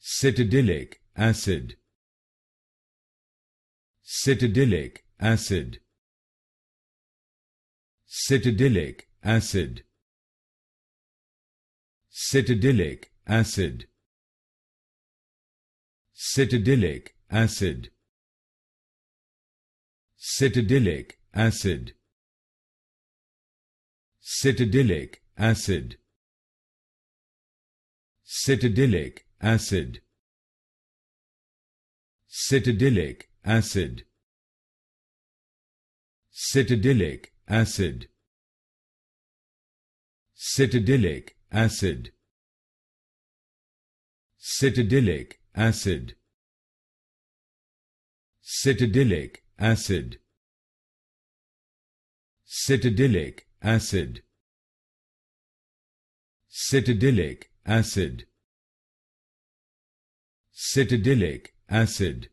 Cytidylic acid. Cytidylic acid. Cytidylic acid. Cytidylic acid. Cytidylic acid. Cytidylic acid. Cytidylic acid. Cytidylic acid. Cytidylic acid. Cytidylic acid. Cytidylic acid. Cytidylic acid. Cytidylic acid. Cytidylic acid. Cytidylic acid. Cytidylic acid.